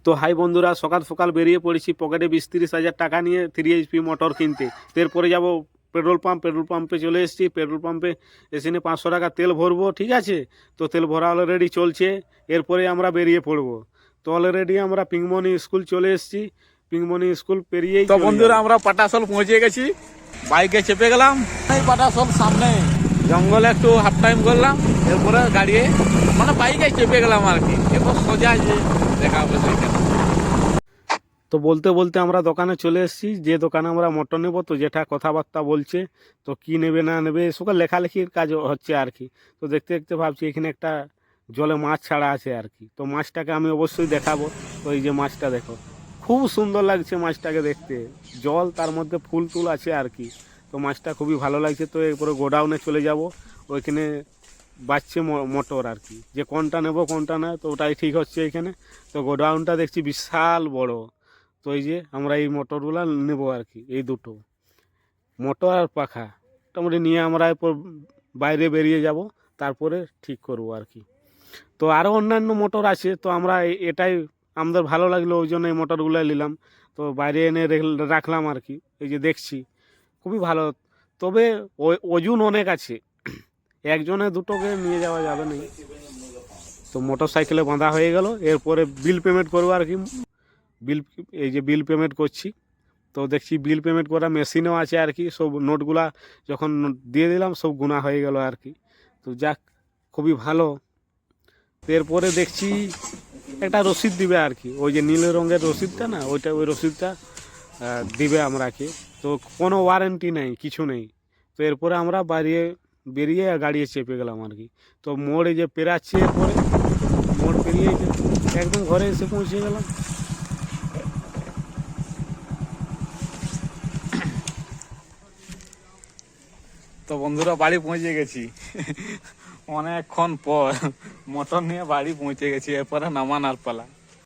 তো হাই বন্ধুরা, সকাল সকাল বেরিয়ে পড়েছি পকেটে 20-30 হাজার টাকা নিয়ে 3 HP মোটর কিনতে। এরপরে যাব পেট্রোল পাম্পে চলে এসেছি। পেট্রোল পাম্পে এসে নিয়ে 500 টাকা তেল ভরবো, ঠিক আছে। তো তেল ভরা অলরেডি চলছে, এরপরে আমরা বেরিয়ে পড়বো। তো অলরেডি আমরা পিংমনি স্কুল চলে এসেছি। পিংমনি স্কুল পেরিয়েই তো বন্ধুরা আমরা পাটাসল পৌঁছে গেছি, বাইকে চেপে গেলাম। এই পাটাসল সামনে জঙ্গলে একটু হাফ টাইম করলাম, এরপরে গাড়ি মানে বাইকে চেপে গেলাম আর কি। এরপর সোজা যে দেখা হবে সেখানে। তো বলতে বলতে আমরা দোকানে চলে এসেছি। যে দোকানে আমরা মোটর নেবো, তো যেটা কথাবার্তা বলছে, তো কি নেবে না নেবে এসব লেখালেখির কাজ হচ্ছে আর কি। তো দেখতে দেখতে ভাবছি এখানে একটা জলে মাছ ছাড়া আছে আর কি। তো মাছটাকে আমি অবশ্যই দেখাবো। তো এই যে মাছটা দেখো, খুব সুন্দর লাগছে মাছটাকে দেখতে। জল, তার মধ্যে ফুল টুল আছে আর কি। তো মাছটা খুবই ভালো লাগছে। তো এরপরে গোডাউনে চলে যাব, ওইখানে বাজছে মোটর আর কি, যে কোনটা নেব কোনটা না, তো ওটাই ঠিক হচ্ছে এখানে। তো গোডাউনটা দেখছি বিশাল বড়। তো এই যে আমরা এই মোটরগুলো নেবো আর কি, এই দুটো মোটর আর পাখা মোটামুটি নিয়ে আমরা এরপর বাইরে বেরিয়ে যাব, তারপরে ঠিক করব আর কি। তো আরও অন্যান্য মোটর আছে, তো আমরা এটাই আমাদের ভালো লাগলো, ওই জন্য এই মোটরগুলো নিলাম। তো বাইরে এনে রাখলাম আর কি। এই যে দেখছি খুবই ভালো, তবে ওজন অনেক আছে, একজনে দুটোকে নিয়ে যাওয়া যাবে না। তো মোটর সাইকেলে বাঁধা হয়ে গেল, এরপরে বিল পেমেন্ট করবো আর কি। বিল, এই যে বিল পেমেন্ট করছি। তো দেখছি বিল পেমেন্ট করা মেশিনও আছে আর কি। সব নোটগুলা যখন দিয়ে দিলাম, সব গুণা হয়ে গেল আর কি। তো যাক, খুবই ভালো। এরপরে দেখছি একটা রসিদ দিবে আর কি, ওই যে নীল রঙের রসিদটা না, ওই রসিদটা দিবে আমরাকে। তো কোনো ওয়ারেন্টি নেই, কিছু নেই। তো এরপরে আমরা বেরিয়ে গাড়ি চেপে গেলাম আর কি। তো মোড়ে যে পেরাচ্ছি, এরপরে মোড় পেরিয়ে একদম ঘরে এসে পৌঁছে গেলাম। তো বন্ধুরা বাড়ি পৌঁছে গেছি অনেকক্ষণ পর মোটর নিয়ে বাড়ি পৌঁছে গেছি। এরপরে নামানোর পালা।